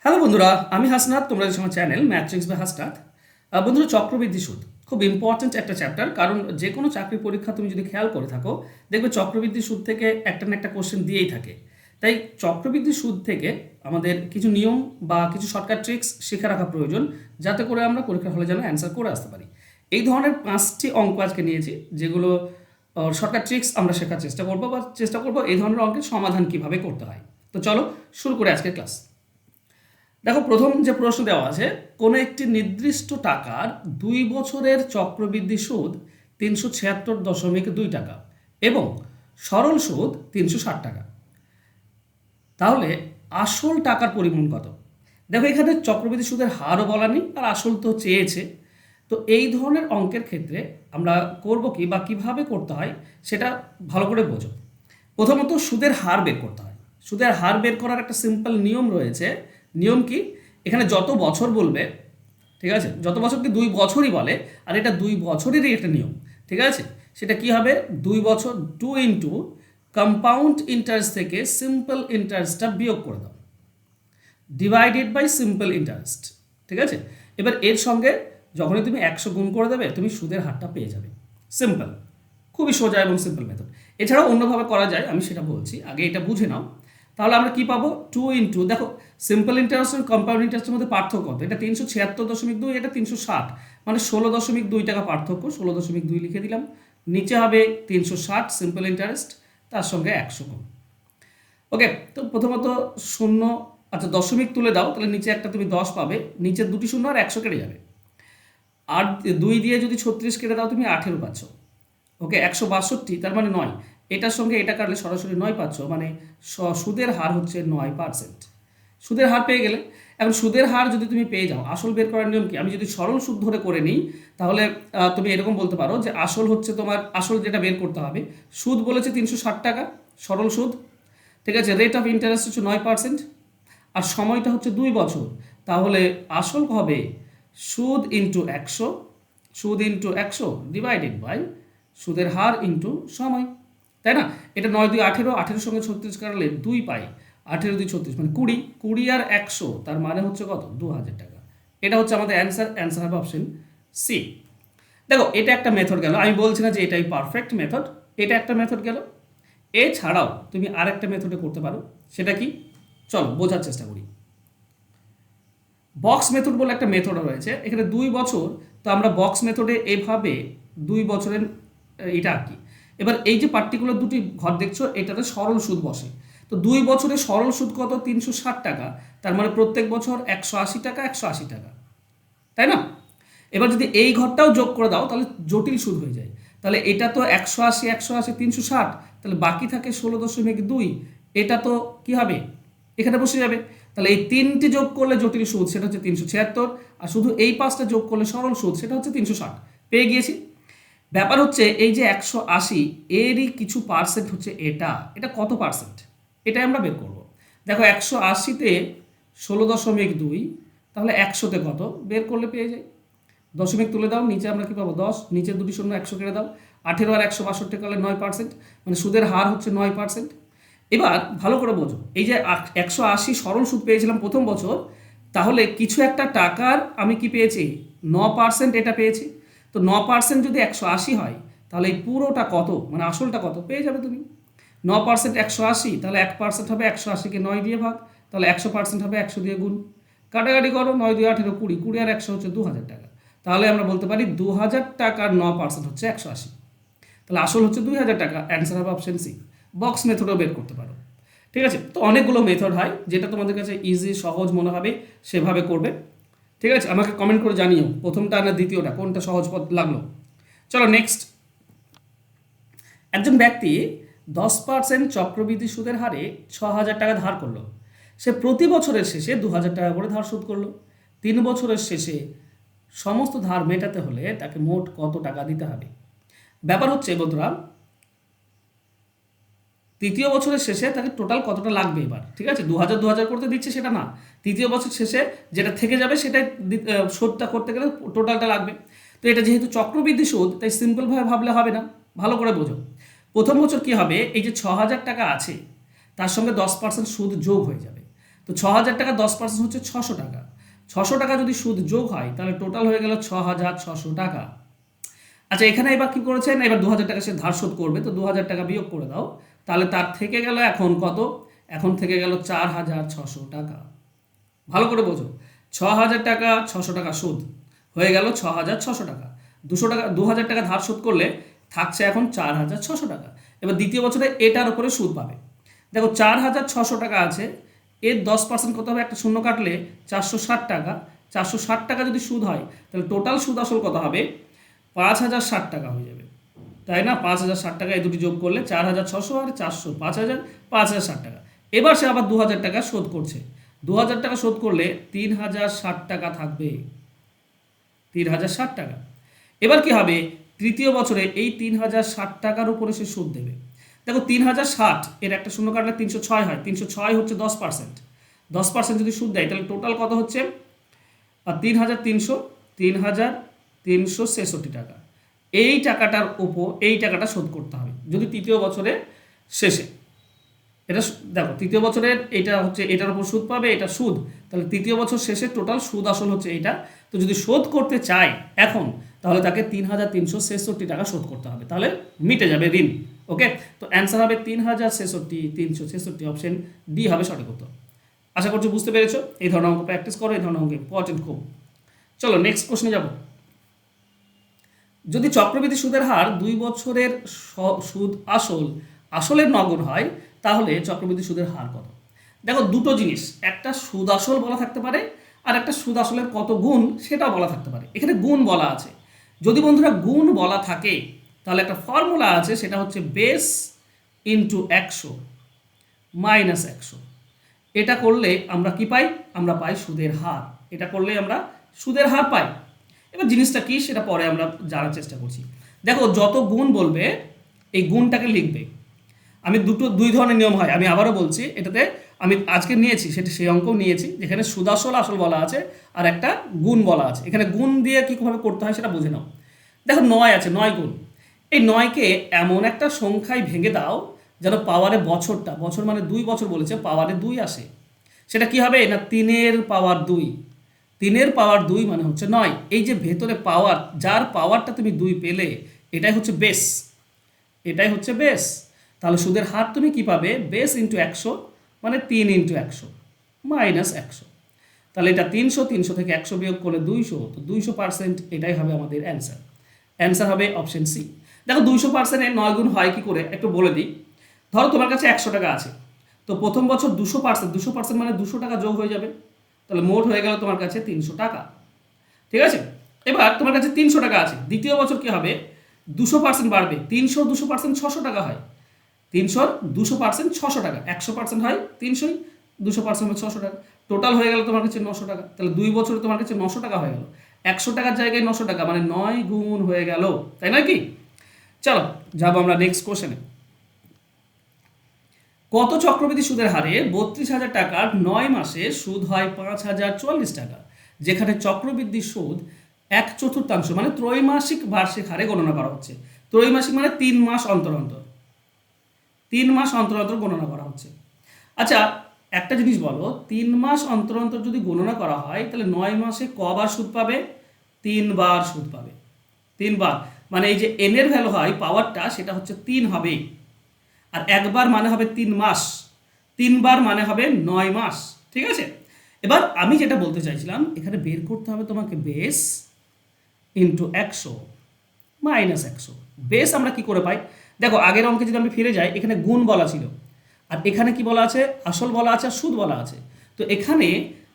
Hello বন্ধুরা, আমি হাসনাত। তোমরা আমার চ্যানেল ম্যাথ্রিক্স বাই হাসনাত। বন্ধুরা, চক্রবৃদ্ধি সুদ খুব ইম্পর্ট্যান্ট একটা চ্যাপ্টার, কারণ যে কোনো চাকরির পরীক্ষা তুমি যদি খেয়াল করে থাকো দেখবে চক্রবৃদ্ধি সুদ থেকে একটা না একটা কোশ্চেন দিয়েই থাকে। তাই চক্রবৃদ্ধি সুদ থেকে আমাদের কিছু নিয়ম বা কিছু শর্টকাট ট্রিক্স শিখে রাখা প্রয়োজন, যাতে করে আমরা পরীক্ষার হলে যেন অ্যান্সার করে আসতে পারি। এই ধরনের 5টি অঙ্ক আজকে নিয়েছি, যেগুলো শর্টকাট ট্রিক্স আমরা শেখার চেষ্টা করবো এই ধরনের অঙ্কের সমাধান কিভাবে করতে হয়। তো চলো শুরু করে আজকের ক্লাস। দেখো, প্রথম যে প্রশ্ন দেওয়া আছে, কোনো একটি নির্দিষ্ট টাকার 2 বছরের চক্রবৃদ্ধি সুদ 376.2 টাকা এবং সরল সুদ 360 টাকা। তাহলে আসল টাকার পরিমাণ কত? দেখো, এখানে চক্রবৃদ্ধি সুদের হারও বলা নেই, আর আসল তো চেয়েছে। তো এই ধরনের অঙ্কের ক্ষেত্রে আমরা করব কি বা কিভাবে করতে হয় সেটা ভালো করে বোঝো। প্রথমত সুদের হার বের করতে হয়। সুদের হার বের করার একটা সিম্পল নিয়ম রয়েছে। নিয়ম কি? এখানে যত বছর বলবে, ঠিক আছে, যত বছর কি 2 বছরই বলে, আর এটা 2 বছরেরই একটা নিয়ম, ঠিক আছে। সেটা কি হবে? 2 বছর 2 ইন্টু কম্পাউন্ড ইন্টারেস্ট থেকে সিম্পল ইন্টারেস্টটা বিয়োগ করে দাও, ডিভাইডেড বাই সিম্পল ইন্টারেস্ট, ঠিক আছে। এবার এর সঙ্গে যখনই তুমি 100 গুণ করে দেবে, তুমি সুদের হারটা পেয়ে যাবে। সিম্পল, খুবই সোজা এবং সিম্পল মেথড। এছাড়াও অন্যভাবে করা যায়, আমি সেটা বলছি, আগে এটা বুঝে নাও। তাহলে আমরা কি পাবো? 2 ইন্টু, দেখো সিম্পল ইন্টারেস্ট এবং কম্পাউন্ড ইন্টারেস্টের মধ্যে পার্থক্য কত? এটা 376.2, এটা 360, মানে 16.2 টাকা পার্থক্য। 16.2 লিখে দিলাম। নিচে হবে 360 সিম্পল ইন্টারেস্ট, তার সঙ্গে 100 গুণ। ওকে, তো প্রথমত শূন্য, আচ্ছা দশমিক তুলে দাও, তাহলে নিচে একটা তুমি 10 পাবে, নিচের দুটি শূন্য আর 100 কেটে যাবে। আর 2 দিয়ে যদি 36 কেটে দাও, তুমি 18 পাচ্ছ। ওকে, 162, তার মানে 9। এটার সঙ্গে এটা কাটলে সরাসরি 9 পাচ্ছ, মানে সুদের হার হচ্ছে 9%। সুদের হার পেয়ে গেলে, এখন সুদের হার যদি তুমি পেয়ে যাও, আসল বের করার নিয়ম কি? আমি যদি সরল সুদ ধরে করে নিই, তাহলে তুমি এরকম বলতে পারো যে আসল হচ্ছে তোমার, আসল যেটা বের করতে হবে, সুদ বলেছে 360 টাকা, সরল সুদ, ঠিক আছে। রেট অফ ইন্টারেস্ট হচ্ছে 9%, আর সময়টা হচ্ছে 2 বছর। তাহলে আসল হবে সুদ ইন্টু 100, সুদ ইন্টু 100 ডিভাইডেড বাই সুদের হার ইন্টু সময়, তাই না? এটা 9 2 18, 18 সঙ্গে 36 কাটলে 2 পাই, 18 2 36 মানে 20, 20 আর 100, তার মানে হচ্ছে কত? 2000 টাকা। এটা হচ্ছে আমাদের অ্যান্সার। অ্যান্সার হবে অপশন সি। দেখো, এটা একটা মেথড গেল, আমি বলছি না যে এটাই পারফেক্ট মেথড, এটা একটা মেথড গেল। এছাড়াও তুমি আরেকটা মেথডে করতে পারো। সেটা কি? চলো বোঝার চেষ্টা করি। বক্স মেথড বলে একটা মেথড রয়েছে এখানে। 2 বছর, তো আমরা বক্স মেথডে এভাবে 2 বছরের এটা আঁকি। এবার এই যে পার্টিকুলার দুটি ঘর দেখছো, এটাতে সরল সুদ বসে। তো 2 বছরে সরল সুদ কত? 360 টাকা। তার মানে প্রত্যেক বছর 180 টাকা, 180 টাকা, তাই না? এবার যদি এই ঘরটাও যোগ করে দাও, তাহলে জটিল সুদ হয়ে যায়। তাহলে এটা তো 180, 180, 360, তাহলে বাকি থাকে 16.2। এটা তো কি হবে? এখানে বসে যাবে। তাহলে এই 3টি যোগ করলে জটিল সুদ, সেটা হচ্ছে 376, আর শুধু এই 5টা যোগ করলে সরল সুদ, সেটা হচ্ছে 360। পেয়ে গিয়েছি। ব্যাপার হচ্ছে এই যে 180, এরই কিছু পার্সেন্ট হচ্ছে এটা। এটা কত পার্সেন্ট? এটাই আমরা বের করব। দেখো, 180-তে 16.2, তাহলে 100-তে কত? বের করলে পেয়ে যাই। দশমিক তুলে দাও, নিচে আমরা কি পাবো? 10, নিচে দুটি শূন্য 100 কেটে দাও, 18 আর 162 করলে 9%, মানে সুদের হার হচ্ছে 9%। এবার ভালো করে বোঝো, এই যে 180 সরল সুদ পেয়েছিলাম প্রথম বছর, তাহলে কিছু একটা টাকার আমি কি পেয়েছি? 9% এটা পেয়েছি। তো 9% যদি 180 হয়, তাহলে এই পুরোটা কত, মানে আসলটা কত পেয়ে যাবে তুমি। 9% 180, তাহলে 1% হবে 180-কে 9 দিয়ে ভাগ, তাহলে 100% হবে 100 দিয়ে গুণ। কাটাকাটি করো, 9 2 18, 20, 20 আর 100 হচ্ছে 2000 টাকা। তাহলে আমরা বলতে পারি 2000 টাকার 9% হচ্ছে 180। তাহলে আসল হচ্ছে 2000 টাকা। অ্যান্সার হবে অপশন সি। বক্স মেথডও বের করতে পারো, ঠিক আছে। তো অনেকগুলো মেথড হয়, যেটা তোমাদের কাছে ইজি সহজ মনে হবে সেভাবে করবে, ঠিক আছে। আমাকে কমেন্ট করে জানিও প্রথমটা না দ্বিতীয়টা কোনটা সহজ পথ লাগলো। চলো নেক্সট। একজন ব্যক্তি 10% চক্রবৃদ্ধি সুদের হারে 6,000 টাকা ধার করলো। সে প্রতি বছরের শেষে 2,000 টাকা করে ধার শোধ করলো। 3 বছরের শেষে সমস্ত ধার মেটাতে হলে তাকে মোট কত টাকা দিতে হবে? ব্যাপার হচ্ছে বন্ধুরা, তৃতীয় বছরের শেষে তাকে টোটাল কতটা লাগবে এবার, ঠিক আছে। 2,000 করতে দিচ্ছে সেটা না, তৃতীয় বছর শেষে যেটা থেকে যাবে সেটাই শোধটা করতে গেলে টোটালটা লাগবে। তো এটা যেহেতু চক্রবৃদ্ধি সুদ, তাই সিম্পলভাবে ভাবলে হবে না, ভালো করে বোঝো। প্রথম বছর কি হবে? এই যে 6,000 টাকা আছে, তার সঙ্গে 10% সুদ যোগ হয়ে যাবে। তো 6,000 টাকা 10% হচ্ছে 600 টাকা। 600 টাকা যদি সুদ যোগ হয় তাহলে টোটাল হয়ে গেল 6,600 টাকা। আচ্ছা, এখানে এবার কি করেছেন, এবার 2,000 টাকা সে ধার শোধ করবে, তো 2,000 টাকা বিয়োগ করে দাও, তাহলে তার থেকে গেল এখন কত, এখন থেকে গেল 4,600 টাকা। ভালো করে বোঝো, 6,000 টাকা 600 টাকা সুদ হয়ে গেল 6,600 টাকা। 200 টাকা 2,000 টাকা ধার শোধ করলে থাকছে এখন 4,600 টাকা। এবার দ্বিতীয় বছরে এটার উপরে সুদ পাবে। দেখো 4,600 টাকা আছে, এর 10% কত হবে, একটা শূন্য কাটলে 460 টাকা। 460 টাকা যদি সুদ হয় তাহলে টোটাল সুদ আসল কত হবে, 5,060 টাকা হয়ে যাবে, তাই না? 5,060 টাকা এই দুটি যোগ করলে 4,600 আর 400, 5,000, 5,060 টাকা। এবার সে আবার 2,000 টাকা শোধ করছে। 2,000 টাকা শোধ করলে 3,060 টাকা থাকবে, 3,060 টাকা। এবার কি হবে, তৃতীয় বছরে এই 3,060 টাকার উপরে সে সুদ দেবে। দেখো 3,060 এর একটা শূন্য কাটলে 306 হয়, 306 হচ্ছে 10%। 10% যদি সুদ দেয় তাহলে টোটাল কত হচ্ছে, আর 3,363 টাকা। এই টাকাটার উপর এই টাকাটা শোধ করতে হবে যদি তৃতীয় বছরের শেষে। এটা দেখো তৃতীয় বছরের এটা হচ্ছে, এটার উপর সুদ পাবে, এটা সুদ, তাহলে তৃতীয় বছর শেষে টোটাল সুদ আসল হচ্ছে এইটা। তো যদি শোধ করতে চায় এখন, তাহলে তাকে 3,366 টাকা শোধ করতে হবে, তাহলে মিটে যাবে ঋণ। ওকে, তো অ্যান্সার হবে 3,066, অপশন ডি হবে সঠিক উত্তর। আশা করছি বুঝতে পেরেছো। এই ধরনের অঙ্ক প্র্যাকটিস করো, এই ধরনের অঙ্ক ইম্পর্টেন্ট খুব। চলো নেক্সট কোশ্চেনে যাব। যদি চক্রবৃদ্ধি সুদের হার 2 বছরের সুদ আসলের নগদ হয়, তাহলে চক্রবৃদ্ধি সুদের হার কত? দেখো দুটো জিনিস, একটা সুদ আসল বলা থাকতে পারে, আর একটা সুদ আসলের কত গুণ সেটাও বলা থাকতে পারে। এখানে গুণ বলা আছে। যদি বন্ধুরা গুণ বলা থাকে তাহলে একটা ফর্মুলা আছে, সেটা হচ্ছে বেস ইন্টু 100 মাইনাস 100। এটা করলে আমরা কি পাই, আমরা পাই সুদের হার। এটা করলে আমরা সুদের হার পাই। এবার জিনিসটা কি সেটা পরে আমরা জানার চেষ্টা করছি। দেখো যত গুণ বলবে এই গুণটাকে লিখবে। আমি দুই ধরনের নিয়ম হয়, আমি আবারও বলছি, এটাতে আমি আজকে নিয়েছি সেটা সেই অঙ্কও নিয়েছি, যেখানে সুদাসল আসল বলা আছে আর একটা গুণ বলা আছে। এখানে গুণ দিয়ে কীভাবে করতে হয় সেটা বুঝে নাও। দেখো 9 আছে, 9 গুণ। এই 9কে এমন একটা সংখ্যায় ভেঙে দাও যেন পাওয়ারে বছরটা, বছর মানে 2 বছর বলেছে, পাওয়ারে 2 আসে। সেটা কি হবে না, 3-এর পাওয়ার 2। 3-এর পাওয়ার 2 মানে হচ্ছে 9। এই যে ভেতরে পাওয়ার, যার পাওয়ারটা তুমি 2 পেলে, এটাই হচ্ছে বেস, এটাই হচ্ছে বেস। তাহলে সুদের হার তুমি কি পাবে, বেস ইন্টু 100 মানে 3 ইন্টু 100 মাইনাস 100। তাহলে এটা 300, 300 থেকে 100 বিয়োগ করলে 200, তো 200%, এটাই হবে আমাদের অ্যান্সার। অ্যান্সার হবে অপশন সি। দেখো 200%-এ 9 গুণ হয় কি করে একটু বলে দিই। ধরো তোমার কাছে 100 টাকা আছে, তো প্রথম বছর 200% মানে 200 টাকা যোগ হয়ে যাবে, তাহলে মোট হয়ে গেল তোমার কাছে 300 টাকা। ঠিক আছে, এবার তোমার কাছে 300 টাকা আছে, দ্বিতীয় বছর কি হবে, 200% বাড়বে, 300 200% 600 টাকা হয়, 300 200% 600 টাকা, 100% হয় 300, 200% হবে 600 টাকা, টোটাল হয়ে গেল তোমার কাছে 900 টাকা। তাহলে 2 বছরে তোমার কাছে 900 টাকা হয়ে গেল, 100 টাকার জায়গায় 900 টাকা, মানে 9 গুণ হয়ে গেল, তাই নয় কি? চলো যাবো আমরা নেক্সট কোশ্চেনে। কত চক্রবৃদ্ধি সুদের হারে 32,000 টাকার 9 মাসে সুদ হয় 5,044 টাকা, যেখানে চক্রবৃদ্ধি সুদ 1/4 মানে ত্রৈমাসিক বার্ষিক হারে গণনা করা হচ্ছে। ত্রৈমাসিক মানে 3 মাস অন্তর অন্তর, 3 মাস অন্তর অন্তর গণনা করা হচ্ছে। আচ্ছা একটা জিনিস বলো, 3 মাস অন্তর অন্তর যদি গণনা করা হয় তাহলে 9 মাসে কবার সুদ পাবে, 3 বার সুদ পাবে। 3 বার মানে এই যে এন এর ভ্যালু হয় পাওয়ারটা, সেটা হচ্ছে 3 হবে, আর একবার মানে হবে 3 মাস, 3 বার মানে হবে 9 মাস। ঠিক আছে, এবার আমি যেটা বলতে চাইছিলাম, এখানে বের করতে হবে তোমাকে বেস ইন্টু 100 মাইনাস 100। বেস আমরা কি করে পাই, দেখো আগের অঙ্কে যদি আমি ফিরে যাই, এখানে গুণ বলা ছিল, আর এখানে কি বলা আছে, আসল বলা আছে আর সুদ বলা আছে। তো এখানে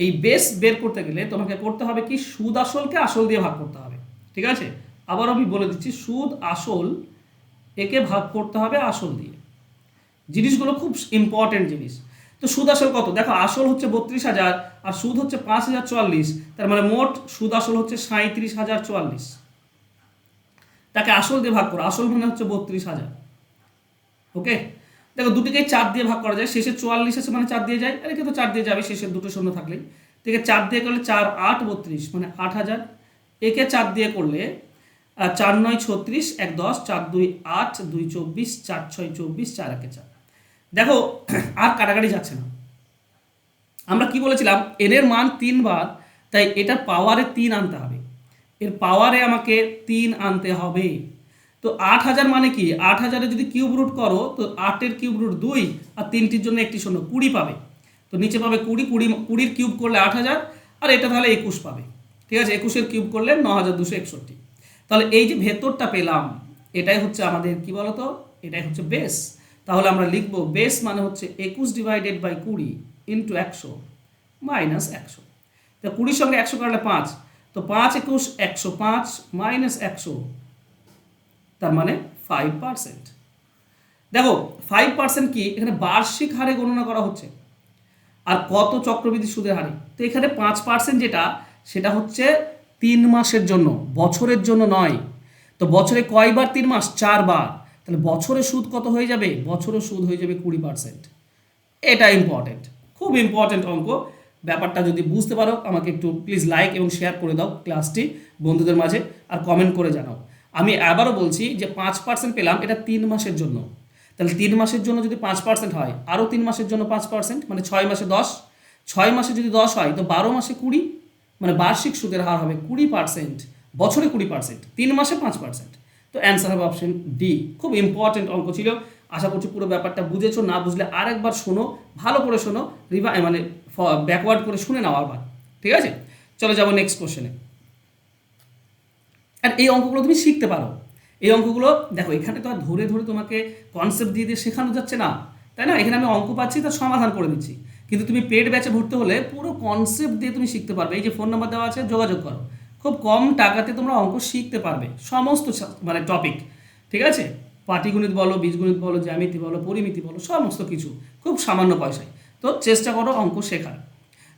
এই বেস বের করতে গেলে তোমাকে করতে হবে কি, সুদ আসলকে আসল দিয়ে ভাগ করতে হবে। ঠিক আছে, আবার আমি বলে দিচ্ছি, সুদ আসল একে ভাগ করতে হবে আসল দিয়ে। জিনিসগুলো খুব ইম্পর্টেন্ট জিনিস। তো সুদ আসল কত, দেখো আসল হচ্ছে 32,000 আর সুদ হচ্ছে 5,044, তার মানে মোট সুদ আসল হচ্ছে 37,044। তাকে আসল দিয়ে ভাগ করো, আসল মানে হচ্ছে 32,000। ওকে, দেখো দুটিকে 4 দিয়ে ভাগ করা যায়, শেষে 44 আছে মানে 4 দিয়ে যায়, আর একে তো 4 দিয়ে যাবে, শেষের দুটো শূন্য থাকলেই। থেকে 4 দিয়ে করলে 4 8 32 মানে 8,000। একে 4 দিয়ে করলে 4 9 36, 1 10, 4 2 8, 2 24, 4 6 24, 4 1 4। দেখো আর কাটাকাটি যাচ্ছে না, আমরা কি বলেছিলাম n এর মান 3 বার, তাই এটার পাওয়ারে 3 আনতে হবে, এর পাওয়ারে আমাকে 3 আনতে হবে। তো 8000 মানে কি, 8000-এ যদি কিউব রুট করো তো 8-এর কিউব রুট 2 আর 3টির জন্য একটি শূন্য, 20 পাবে। তো নিচে পাবে 20 কিউব করলে 8000, আর এটা তাহলে 21 পাবে। ঠিক আছে, 21-এর কিউব করলে 9261। তাহলে এই যে ভেতরটা পেলাম, এটাই হচ্ছে আমাদের কি বলতো, এটাই হচ্ছে বেস। তাহলে আমরা লিখবো বেস মানে হচ্ছে 21 ডিভাইডেড বাই 20 ইন্টু 100 মাইনাস 100। তো 20-র সঙ্গে 100 কাটলে 5, তো 5 21 105 মাইনাস 100, তার মানে 5%। দেখো 5% কি, এখানে বার্ষিক হারে গণনা করা হচ্ছে, আর কত চক্রবৃদ্ধি সুদের হারে। তো এখানে 5% যেটা, সেটা হচ্ছে 3 মাসের জন্য, বছরের জন্য নয়। তো বছরে কয়বার 3 মাস, 4 বার। তাহলে বছরে সুদ কত হয়ে যাবে, বছরে সুদ হয়ে যাবে 20%। এটা ইম্পর্টেন্ট, খুব ইম্পর্টেন্ট অঙ্ক। ব্যাপারটা যদি বুঝতে পারো আমাকে একটু প্লিজ লাইক এবং শেয়ার করে দাও ক্লাসটি বন্ধুদের মাঝে, আর কমেন্ট করে জানাও। আমি আবারও বলছি যে 5% পেলাম, এটা 3 মাসের জন্য। তাহলে 3 মাসের জন্য যদি 5% হয়, আরও 3 মাসের জন্য 5%, মানে 6 মাসে 10, 6 মাসে যদি 10 হয় তো 12 মাসে 20, মানে বার্ষিক সুদের হার হবে 20%, বছরে 20%, 3 মাসে 5%। তো অ্যান্সার হবে অপশন ডি। খুব ইম্পর্টেন্ট অঙ্ক ছিল। আশা করছি পুরো ব্যাপারটা বুঝেছো, না বুঝলে আরেকবার শোনো, ভালো করে শোনো, মানে ব্যাকওয়ার্ড করে শুনে নাও আবার। ঠিক আছে, চলো যাবো নেক্সট কোশ্চেনে। আর এই অঙ্কগুলো তুমি শিখতে পারো। এই অঙ্কগুলো দেখো, এখানে তো আর ধরে ধরে তোমাকে কনসেপ্ট দিয়ে দিয়ে শেখানো যাচ্ছে না, তাই না? এখানে আমি অঙ্ক পাচ্ছি, তার সমাধান করে দিচ্ছি। কিন্তু তুমি পেড ব্যাচে ভর্তি হলে পুরো কনসেপ্ট দিয়ে তুমি শিখতে পারবে। এই যে ফোন নাম্বার দেওয়া আছে, যোগাযোগ করো। খুব কম টাকাতে তোমরা অঙ্ক শিখতে পারবে, সমস্ত মানে টপিক। ঠিক আছে, পাটিগণিত বলো, বীজগণিত বলো, জ্যামিতি বলো, পরিমিতি বলো, সমস্ত কিছু খুব সামান্য পয়সায়। তো চেষ্টা করো অঙ্ক শেখার।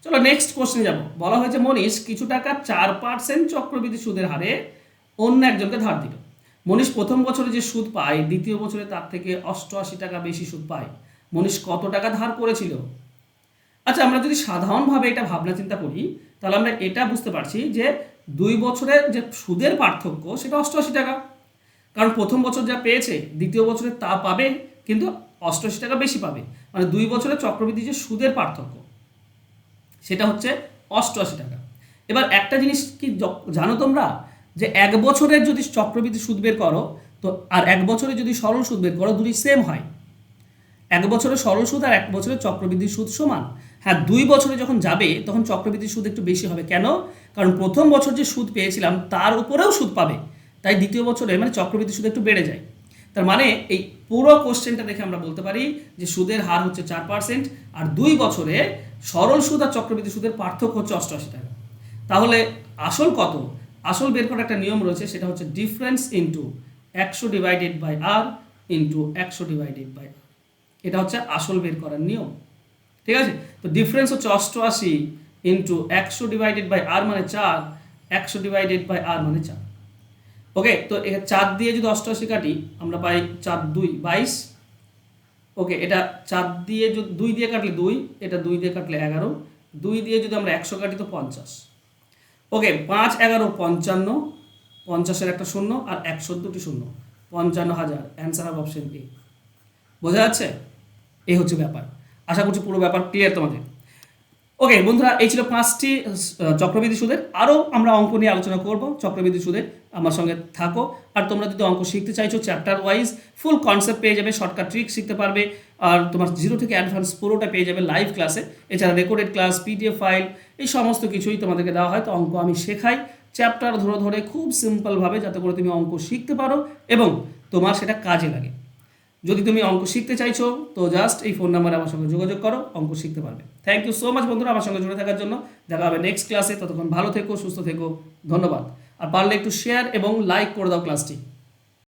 চলো নেক্সট কোশ্চেনে যাবো। বলা হয়েছে মনীষ কিছু টাকা 4% চক্রবৃদ্ধি সুদের হারে অন্য একজনকে ধার দিল। মনীষ প্রথম বছরে যে সুদ পায়, দ্বিতীয় বছরে তার থেকে 88 টাকা বেশি সুদ পায়। মনীষ কত টাকা ধার করেছিল? আচ্ছা, আমরা যদি সাধারণভাবে এটা ভাবনা চিন্তা করি, তাহলে আমরা এটা বুঝতে পারছি যে 2 বছরের যে সুদের পার্থক্য সেটা 88 টাকা। কারণ প্রথম বছর যা পেয়েছে দ্বিতীয় বছরে তা পাবে, কিন্তু 88 টাকা বেশি পাবে। মানে 2 বছরের চক্রবৃদ্ধি যে সুদের পার্থক্য সেটা হচ্ছে 88 টাকা। এবার একটা জিনিস কি জানো তোমরা, যে 1 বছরের যদি চক্রবৃদ্ধি সুদ বের করো তো আর 1 বছরে যদি সরল সুদ বের করো, দুটি সেম হয়। 1 বছরের সরল সুদ আর 1 বছরের চক্রবৃদ্ধি সুদ সমান। হ্যাঁ, 2 বছরে যখন যাবে তখন চক্রবৃদ্ধি সুদ একটু বেশি হবে। কেন? কারণ প্রথম বছর যে সুদ পেয়েছিলাম তার উপরেও সুদ পাবে, তাই দ্বিতীয় বছরে মানে চক্রবৃদ্ধি সুদ একটু বেড়ে যায়। তার মানে এই পুরো কোশ্চেনটা দেখে আমরা বলতে পারি যে সুদের হার হচ্ছে 4%, আর 2 বছরে সরল সুদ আর চক্রবৃদ্ধি সুদের পার্থক্য হচ্ছে 88 টাকা। তাহলে আসল কত? আসল বের করার একটা নিয়ম রয়েছে, সেটা হচ্ছে difference into 100 divided by R into 100 divided by R. এটা হচ্ছে আসল বের করার নিয়ম। ঠিক আছে, তো ডিফারেন্স হচ্ছে 88 ইন্টু 100 ডিভাইডেড বাই আর মানে 4, 100 ডিভাইডেড বাই আর মানে 4। ওকে, তো এখানে 4 দিয়ে যদি 88 কাটি আমরা পাই 4 2 22। ওকে, এটা 4 দিয়ে যদি 2 দিয়ে কাটলে 2, এটা 2 দিয়ে কাটলে 11, 2 দিয়ে যদি আমরা 100 কাটি তো 50। ওকে, 5 11 55, 50-এর একটা শূন্য আর 100 দুটি শূন্য, 55,000। অ্যান্সার হবে অপশন এ। বোঝা যাচ্ছে? এই হচ্ছে ব্যাপার। আশা করছি পুরো ব্যাপার ক্লিয়ার তোমাদের। ওকে বন্ধুরা, এই ছিল 5টি চক্রবৃদ্ধি সুদের। আরও আমরা অঙ্ক নিয়ে আলোচনা করব চক্রবৃদ্ধি সুদের। আমার সঙ্গে থাকো। আর তোমরা যদি অঙ্ক শিখতে চাইছো চ্যাপ্টার ওয়াইজ ফুল কনসেপ্ট পেয়ে যাবে, শর্টকাট ট্রিক শিখতে পারবে, আর তোমার 0 থেকে অ্যাডভান্স পুরোটা পেয়ে যাবে লাইভ ক্লাসে। এছাড়া রেকর্ডেড ক্লাস, পিডিএফ ফাইল, এই সমস্ত কিছুই তোমাদেরকে দেওয়া হয়। তো অঙ্ক আমি শেখাই চ্যাপ্টার ধরে ধরে খুব সিম্পলভাবে, যাতে করে তুমি অঙ্ক শিখতে পারো এবং তোমার সেটা কাজে লাগে। যদি তুমি অঙ্ক শিখতে চাইছো তো জাস্ট এই ফোন নাম্বারে আমার সঙ্গে যোগাযোগ করো, অঙ্ক শিখতে পারবে। থ্যাংক ইউ সো মাচ বন্ধুরা আমার সঙ্গে জুড়ে থাকার জন্য। দেখা হবে নেক্সট ক্লাসে, ততক্ষণ ভালো থেকো, সুস্থ থেকো, ধন্যবাদ। আর পারলে একটু শেয়ার এবং লাইক করে দাও ক্লাসটি।